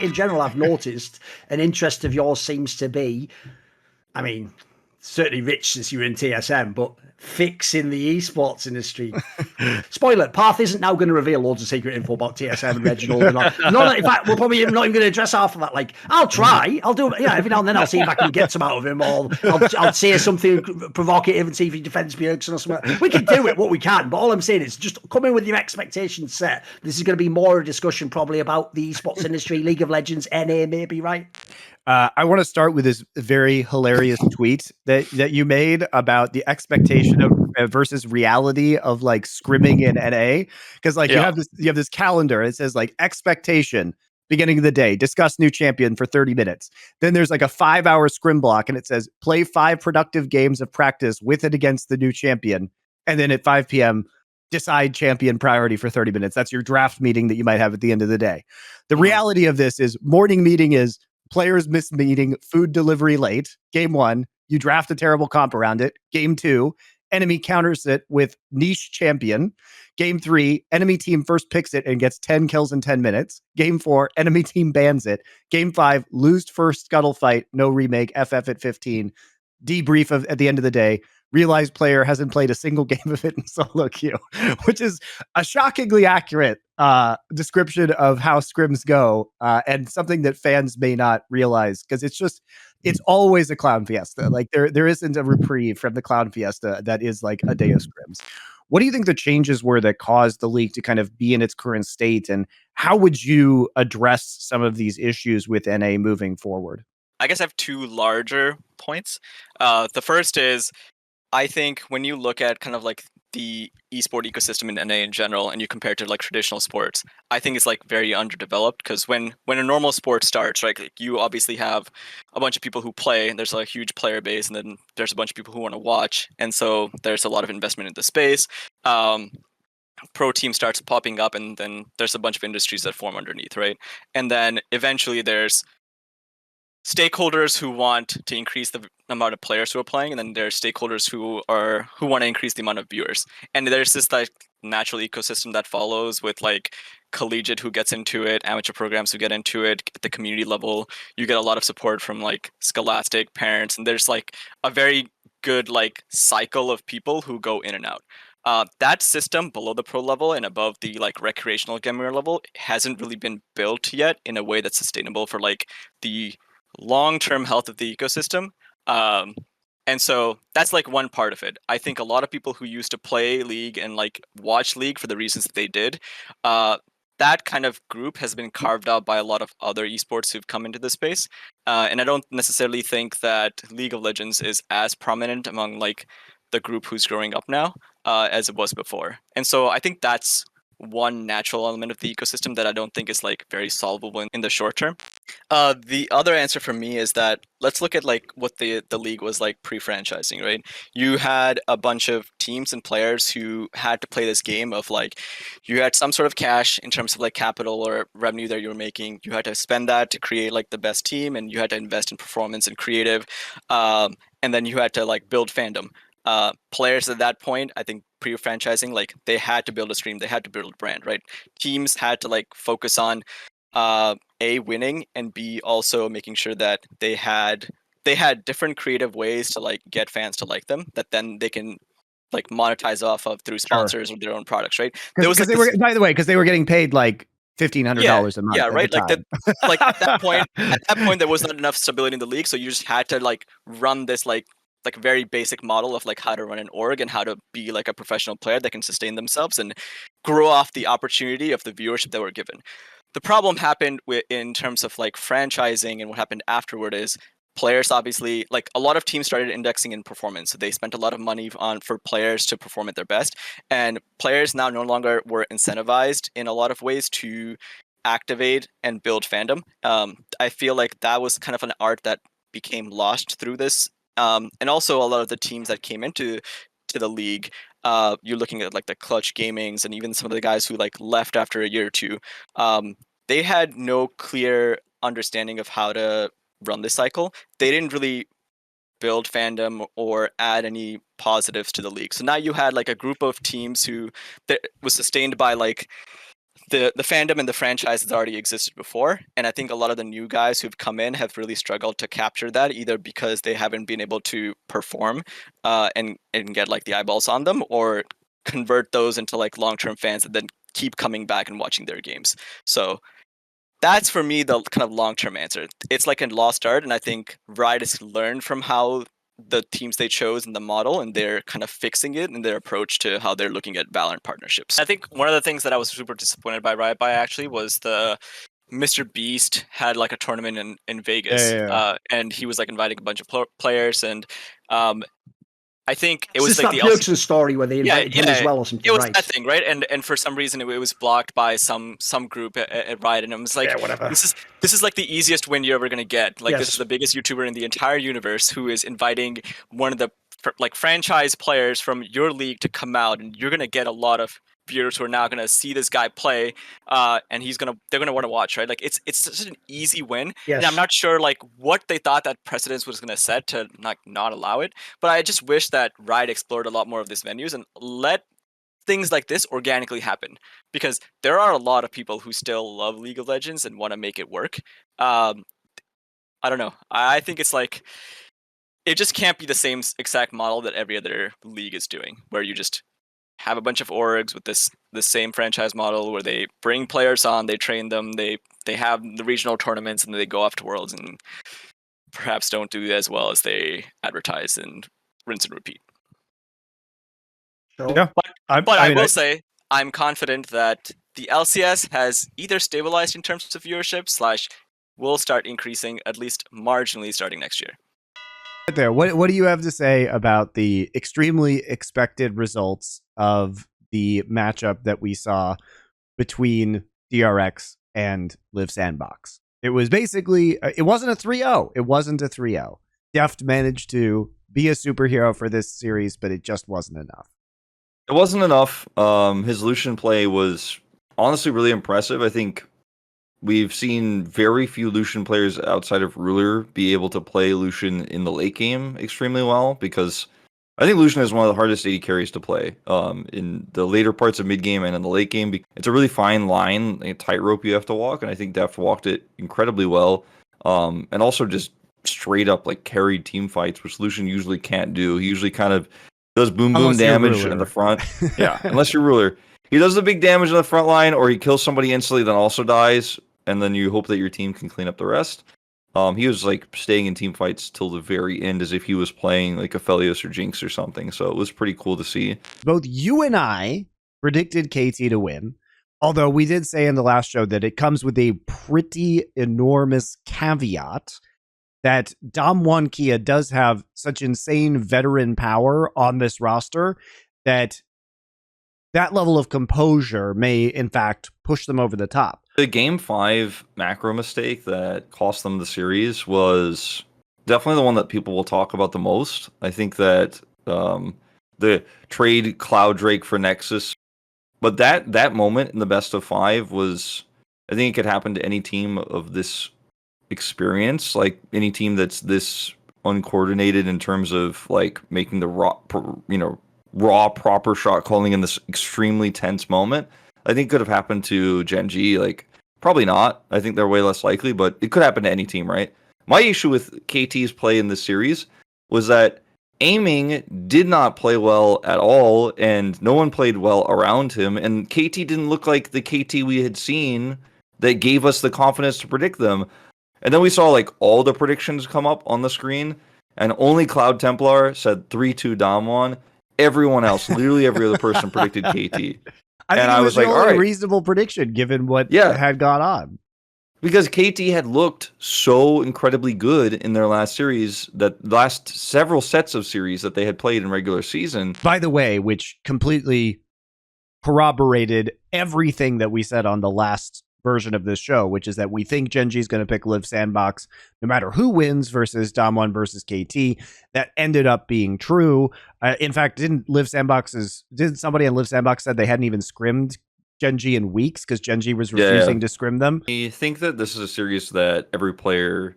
in general, I've noticed an interest of yours seems to be, I mean, certainly Rich since you were in TSM, but fixing the esports industry. Spoiler, Parth isn't now going to reveal loads of secret info about TSM and Reginald and all. No, in fact, we're probably not even going to address half of that. Like, I'll try. I'll do it. Yeah, every now and then I'll see if I can get some out of him, or I'll say something provocative and see if he defends Bjergsen or something. We can do it what we can, but all I'm saying is just come in with your expectations set. This is going to be more a discussion probably about the esports industry, League of Legends, NA maybe, right? I want to start with this very hilarious tweet that you made about the expectation of versus reality of like scrimming in NA, because like you have this calendar. It says like expectation beginning of the day, discuss new champion for 30 minutes. Then there's like a 5-hour scrim block, and it says play 5 productive games of practice with and against the new champion, and then at 5 p.m. decide champion priority for 30 minutes. That's your draft meeting that you might have at the end of the day. The reality of this is morning meeting is players miss meeting, food delivery late. Game 1, you draft a terrible comp around it. Game 2, enemy counters it with niche champion. Game 3, enemy team first picks it and gets 10 kills in 10 minutes. Game 4, enemy team bans it. Game 5, lose first scuttle fight, no remake, FF at 15. Debrief at the end of the day. Realize player hasn't played a single game of it in solo queue, which is a shockingly accurate description of how scrims go, and something that fans may not realize, because it's always a clown fiesta. Like there isn't a reprieve from the clown fiesta that is like a day of scrims. What do you think the changes were that caused the league to kind of be in its current state, and how would you address some of these issues with NA moving forward? I guess I have 2 larger points. The first is, I think when you look at kind of like the esport ecosystem in NA in general, and you compare it to like traditional sports, I think it's like very underdeveloped, because when a normal sport starts, right, like you obviously have a bunch of people who play, and there's like a huge player base, and then there's a bunch of people who want to watch, and so there's a lot of investment in the space. Pro team starts popping up, and then there's a bunch of industries that form underneath, right? And then eventually there's stakeholders who want to increase the amount of players who are playing, and then there's stakeholders who want to increase the amount of viewers. And there's this like natural ecosystem that follows, with like collegiate who gets into it, amateur programs who get into it. At the community level, you get a lot of support from like scholastic parents, and there's like a very good like cycle of people who go in and out. That system below the pro level and above the like recreational gamer level hasn't really been built yet in a way that's sustainable for like the long-term health of the ecosystem. And so that's like one part of it. I think a lot of people who used to play League and like watch League for the reasons that they did, that kind of group has been carved out by a lot of other esports who've come into the space. And I don't necessarily think that League of Legends is as prominent among like the group who's growing up now as it was before. And so I think that's one natural element of the ecosystem that I don't think is like very solvable in the short term. The other answer for me is that let's look at like what the league was like pre-franchising, right? You had a bunch of teams and players who had to play this game of like, you had some sort of cash in terms of like capital or revenue that you were making. You had to spend that to create like the best team, and you had to invest in performance and creative, and then you had to like build fandom. Players at that point, I think pre-franchising, like they had to build a stream, they had to build a brand, right? Teams had to like focus on A, winning, and B, also making sure that they had different creative ways to like get fans to like them, that then they can like monetize off of through sponsors or their own products, right? Because they were, by the way, because they were getting paid like $1,500 a month. Yeah, right. Like at that point, there was not enough stability in the league, so you just had to like run this like very basic model of like how to run an org and how to be like a professional player that can sustain themselves and grow off the opportunity of the viewership that were given. The problem happened in terms of like franchising, and what happened afterward is players obviously, like a lot of teams started indexing in performance, so they spent a lot of money for players to perform at their best, and players now no longer were incentivized in a lot of ways to activate and build fandom. I feel like that was kind of an art that became lost through this. And also a lot of the teams that came into the league, you're looking at like the Clutch Gamings and even some of the guys who like left after a year or two, they had no clear understanding of how to run this cycle. They didn't really build fandom or add any positives to the league. So now you had like a group of teams who that was sustained by like the fandom and the franchise has already existed before, and I think a lot of the new guys who've come in have really struggled to capture that, either because they haven't been able to perform and get like the eyeballs on them, or convert those into like long-term fans that then keep coming back and watching their games. So that's for me the kind of long-term answer. It's like a lost art, and I think Riot has learned from how the teams they chose in the model, and they're kind of fixing it in their approach to how they're looking at Valorant partnerships. I think one of the things that I was super disappointed by Riot by actually was the Mr. Beast had like a tournament in Vegas, and he was like inviting a bunch of players, and I think it was like that Bjergsen story where they invited him as well or something. It was right? that thing, right? And for some reason it was blocked by some group at Riot, and I was like, whatever. This is like the easiest win you're ever gonna get. Like this is the biggest YouTuber in the entire universe who is inviting one of the like franchise players from your league to come out, and you're gonna get a lot of viewers who are now gonna see this guy play, and they're gonna want to watch, right? Like it's such an easy win, and I'm not sure like what they thought that precedence was gonna set to not allow it. But I just wish that Riot explored a lot more of these venues and let things like this organically happen, because there are a lot of people who still love League of Legends and want to make it work. I don't know. I think it's like it just can't be the same exact model that every other league is doing, where you just have a bunch of orgs with the same franchise model where they bring players on, they train them, they have the regional tournaments, and then they go off to Worlds and perhaps don't do as well as they advertise and rinse and repeat. Yeah, but I will say I'm confident that the LCS has either stabilized in terms of viewership / will start increasing at least marginally starting next year. There. What do you have to say about the extremely expected results of the matchup that we saw between DRX and Live Sandbox? It was basically, it wasn't a 3-0. It wasn't a 3-0. Deft managed to be a superhero for this series, but it just wasn't enough. It wasn't enough. His Lucian play was honestly really impressive. I think we've seen very few Lucian players outside of Ruler be able to play Lucian in the late game extremely well, because I think Lucian is one of the hardest AD carries to play in the later parts of mid game and in the late game. It's a really fine line, like a tightrope you have to walk, and I think Deft walked it incredibly well. And also just straight up like carried team fights, which Lucian usually can't do. He usually kind of does boom damage in the front. Yeah, unless you're Ruler. He does the big damage in the front line, or he kills somebody instantly, then also dies, and then you hope that your team can clean up the rest. He was like staying in team fights till the very end, as if he was playing like Aphelios or Jinx or something. So it was pretty cool to see. Both you and I predicted KT to win, although we did say in the last show that it comes with a pretty enormous caveat that Dom1 Kia does have such insane veteran power on this roster that level of composure may, in fact, push them over the top. The Game 5 macro mistake that cost them the series was definitely the one that people will talk about the most. I think that the trade Cloud Drake for Nexus, but that moment in the best of 5 was, I think it could happen to any team of this experience, like any team that's this uncoordinated in terms of like making the raw proper shot calling in this extremely tense moment. I think could have happened to Gen G. Like, probably not. I think they're way less likely, but it could happen to any team, right? My issue with KT's play in this series was that aiming did not play well at all, and no one played well around him, and KT didn't look like the KT we had seen that gave us the confidence to predict them. And then we saw like all the predictions come up on the screen, and only Cloud Templar said 3-2 Damwon. Everyone else, literally every other person, predicted KT. I was like, all right, reasonable prediction given what had gone on. Because KT had looked so incredibly good in their last series, that last several sets of series that they had played in regular season. By the way, which completely corroborated everything that we said on the last version of this show, which is that we think Gen G is going to pick Live Sandbox no matter who wins versus Dom1 versus KT. That ended up being true. In fact, didn't somebody on Live Sandbox said they hadn't even scrimmed Gen G in weeks because Gen G was refusing to scrim them? I think that this is a series that every player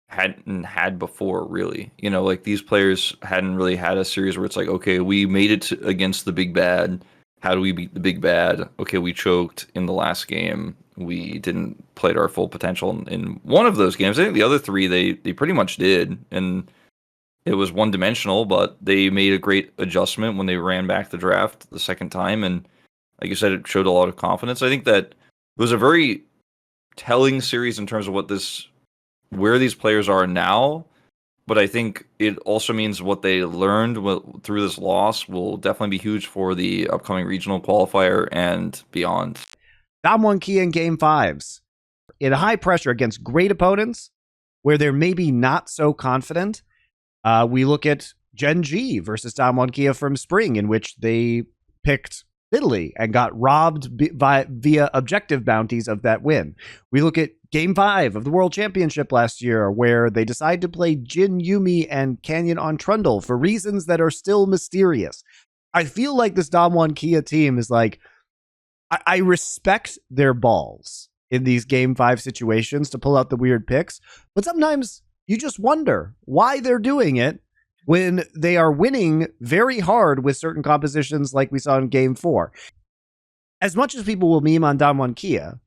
hadn't had before, really. You know, like these players hadn't really had a series where it's like, okay, we made it against the big bad. how do we beat the big bad? Okay, we choked in the last game. We didn't play to our full potential in one of those games. I think the other three they pretty much did, and it was one dimensional. But they made a great adjustment when they ran back the draft the second time, and like you said, it showed a lot of confidence. I think that it was a very telling series in terms of where these players are now. But I think it also means what they learned through this loss will definitely be huge for the upcoming regional qualifier and beyond. Damwon Kia in Game 5s. In high pressure against great opponents, where they're maybe not so confident, we look at Gen G versus Damwon Kia from Spring, in which they picked Italy and got robbed via objective bounties of that win. We look at Game 5 of the World Championship last year, where they decide to play Jin Yumi and Canyon on Trundle for reasons that are still mysterious. I feel like this Damwon Kia team is like, I respect their balls in these Game 5 situations to pull out the weird picks, but sometimes you just wonder why they're doing it when they are winning very hard with certain compositions like we saw in Game 4. As much as people will meme on Damwon Kia,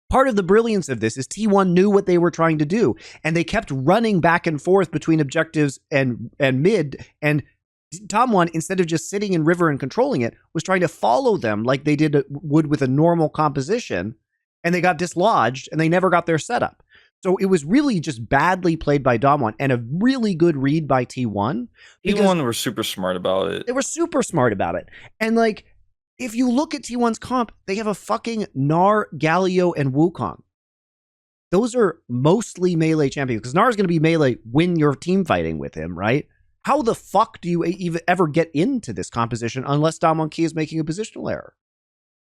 part of the brilliance of this is T1 knew what they were trying to do, and they kept running back and forth between objectives and mid, and Damwon, instead of just sitting in river and controlling it, was trying to follow them like they would with a normal composition, and they got dislodged, and they never got their setup. So it was really just badly played by Damwon and a really good read by T1. T1 were super smart about it. They were super smart about it. And like, if you look at T1's comp, they have a fucking Gnar, Galio, and Wukong. Those are mostly melee champions, because Gnar is going to be melee when you're team fighting with him, right? How the fuck do you even ever get into this composition unless Damwon Kia is making a positional error?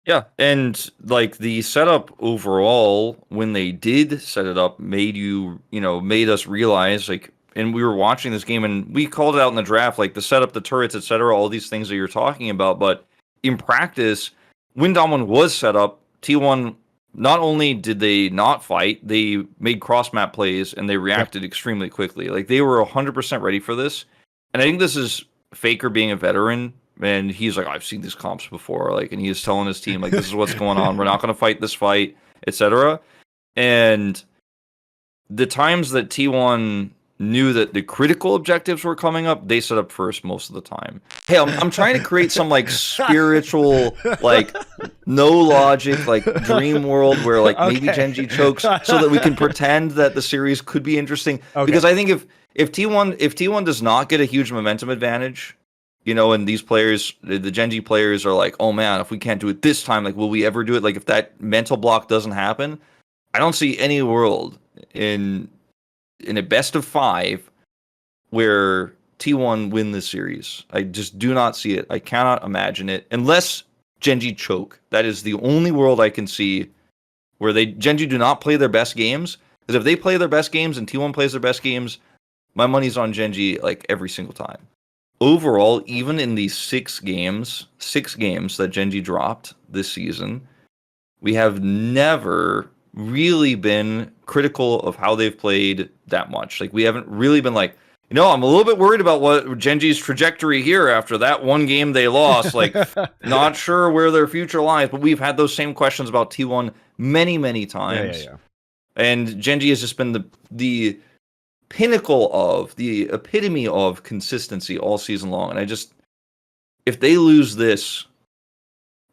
Yeah, and like the setup overall, when they did set it up, made us realize, like, and we were watching this game and we called it out in the draft, like the setup, the turrets, etc., all these things that you're talking about. But in practice, when Damwon was set up, T1, not only did they not fight, they made cross-map plays and they reacted extremely quickly. Like, they were 100% ready for this. And I think this is Faker being a veteran. And he's like, I've seen these comps before, like, and he's telling his team, like, this is what's going on. We're not going to fight this fight, etc. And the times that T1 knew that the critical objectives were coming up, they set up first most of the time. Hey, I'm trying to create some like spiritual, like no logic, like dream world where like maybe Genji chokes, so that we can pretend that the series could be interesting. Okay. Because I think if T1 does not get a huge momentum advantage, and these players, the Genji players are like, oh man, if we can't do it this time, like, will we ever do it? Like, if that mental block doesn't happen, I don't see any world in a best of 5 where T1 win this series. I just do not see it. I cannot imagine it unless Genji choke. That is the only world I can see where Genji do not play their best games. Because if they play their best games and T1 plays their best games, my money's on Genji like every single time. Overall, even in these 6 games that Genji dropped this season, we have never really been critical of how they've played that much. Like, we haven't really been like, I'm a little bit worried about what Genji's trajectory here after that one game they lost. Like, not sure where their future lies, but we've had those same questions about T1 many, many times. Yeah. And Genji has just been the pinnacle of, the epitome of consistency all season long. And if they lose this,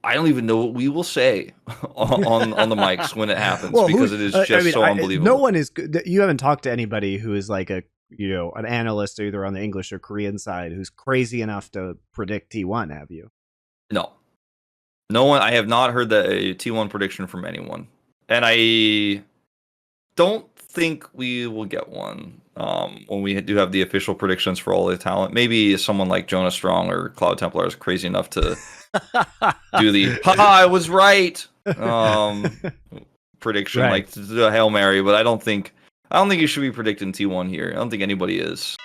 I don't even know what we will say on the mics when it happens, because it is just so unbelievable. No one is. You haven't talked to anybody who is like an analyst either on the English or Korean side who's crazy enough to predict T1, have you? No one. I have not heard a T1 prediction from anyone, and I don't think we will get one when we do have the official predictions for all the talent. Maybe someone like Jonah Strong or Cloud Templar is crazy enough to do the I was right prediction, right, like the Hail Mary, but I don't think you should be predicting T1 here. I don't think anybody is.